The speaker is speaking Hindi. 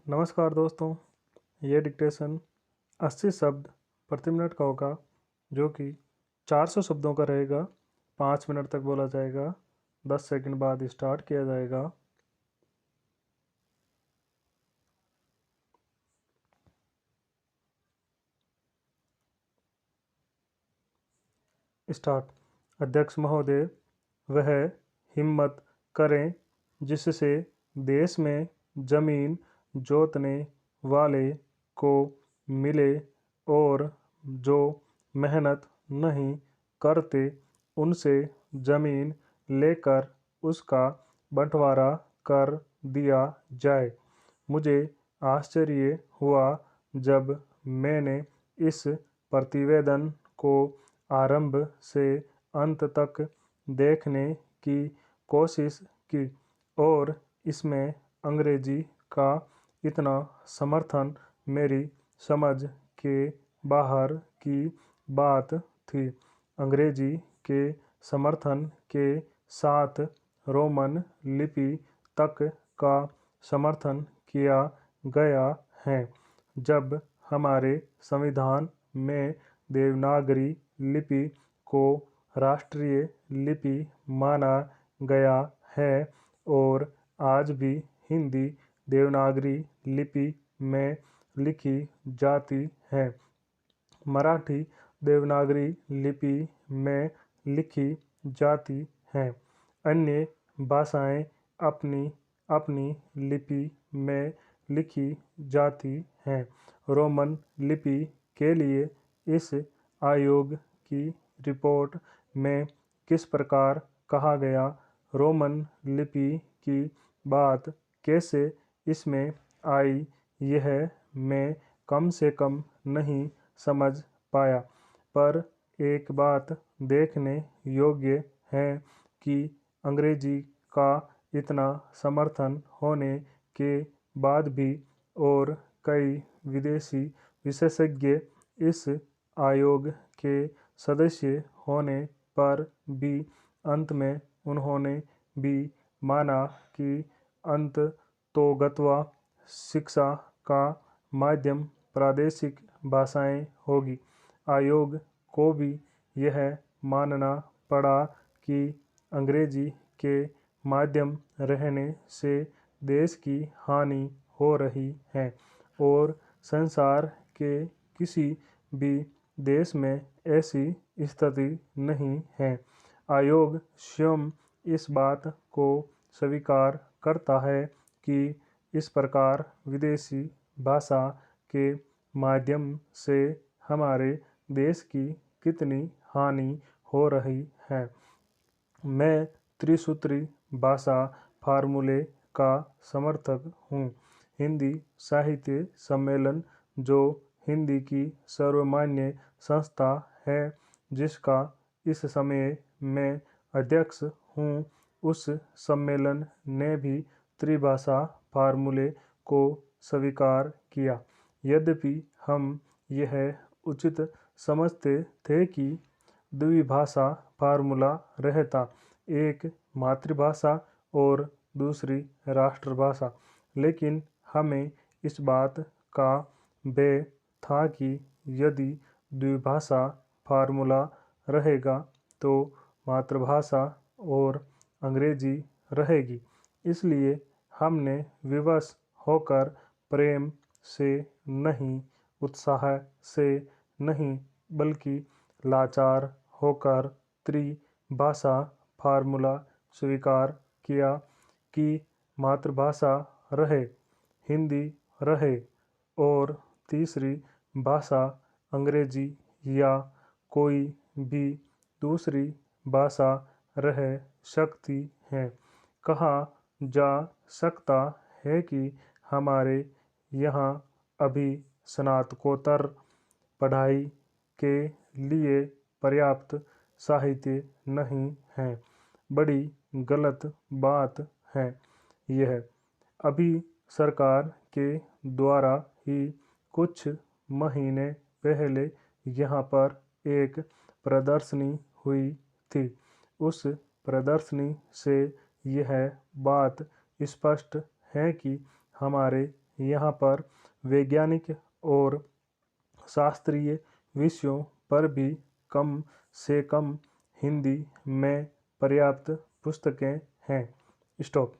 नमस्कार दोस्तों। ये डिक्टेशन 80 शब्द प्रति मिनट का होगा, जो कि 400 शब्दों का रहेगा। 5 मिनट तक बोला जाएगा। 10 सेकंड बाद स्टार्ट किया जाएगा। स्टार्ट। अध्यक्ष महोदय, वह हिम्मत करें जिससे देश में जमीन जोतने वाले को मिले और जो मेहनत नहीं करते उनसे जमीन लेकर उसका बंटवारा कर दिया जाए। मुझे आश्चर्य हुआ जब मैंने इस प्रतिवेदन को आरंभ से अंत तक देखने की कोशिश की और इसमें अंग्रेजी का इतना समर्थन मेरी समझ के बाहर की बात थी। अंग्रेजी के समर्थन के साथ रोमन लिपि तक का समर्थन किया गया है। जब हमारे संविधान में देवनागरी लिपि को राष्ट्रीय लिपि माना गया है और आज भी हिंदी देवनागरी लिपि में लिखी जाती है, मराठी देवनागरी लिपि में लिखी जाती हैं। अन्य भाषाएं अपनी अपनी लिपि में लिखी जाती हैं। रोमन लिपि के लिए इस आयोग की रिपोर्ट में किस प्रकार कहा गया, रोमन लिपि की बात कैसे इसमें आई, यह मैं कम से कम नहीं समझ पाया। पर एक बात देखने योग्य है कि अंग्रेजी का इतना समर्थन होने के बाद भी और कई विदेशी विशेषज्ञ इस आयोग के सदस्य होने पर भी अंत में उन्होंने भी माना कि अंततोगत्वा शिक्षा का माध्यम प्रादेशिक भाषाएं होगी। आयोग को भी यह मानना पड़ा कि अंग्रेजी के माध्यम रहने से देश की हानि हो रही है और संसार के किसी भी देश में ऐसी स्थिति नहीं है। आयोग स्वयं इस बात को स्वीकार करता है कि इस प्रकार विदेशी भाषा के माध्यम से हमारे देश की कितनी हानि हो रही है। मैं त्रिसूत्री भाषा फार्मूले का समर्थक हूँ। हिंदी साहित्य सम्मेलन, जो हिंदी की सर्वमान्य संस्था है जिसका इस समय मैं अध्यक्ष हूँ, उस सम्मेलन ने भी त्रिभाषा फार्मूले को स्वीकार किया। यद्यपि हम यह उचित समझते थे कि द्विभाषा फार्मूला रहता, एक मातृभाषा और दूसरी राष्ट्रभाषा, लेकिन हमें इस बात का भय था कि यदि द्विभाषा फार्मूला रहेगा तो मातृभाषा और अंग्रेजी रहेगी। इसलिए हमने विवश होकर प्रेम से नहीं, उत्साह से नहीं, बल्कि लाचार होकर त्रिभाषा फार्मूला स्वीकार किया कि मातृभाषा रहे, हिंदी रहे और तीसरी भाषा अंग्रेजी या कोई भी दूसरी भाषा रह सकती है। कहा जा सकता है कि हमारे यहाँ अभी स्नातकोत्तर पढ़ाई के लिए पर्याप्त साहित्य नहीं है। बड़ी गलत बात है यह। अभी सरकार के द्वारा ही कुछ महीने पहले यहाँ पर एक प्रदर्शनी हुई थी। उस प्रदर्शनी से यह बात स्पष्ट है कि हमारे यहाँ पर वैज्ञानिक और शास्त्रीय विषयों पर भी कम से कम हिंदी में पर्याप्त पुस्तकें हैं। स्टॉप।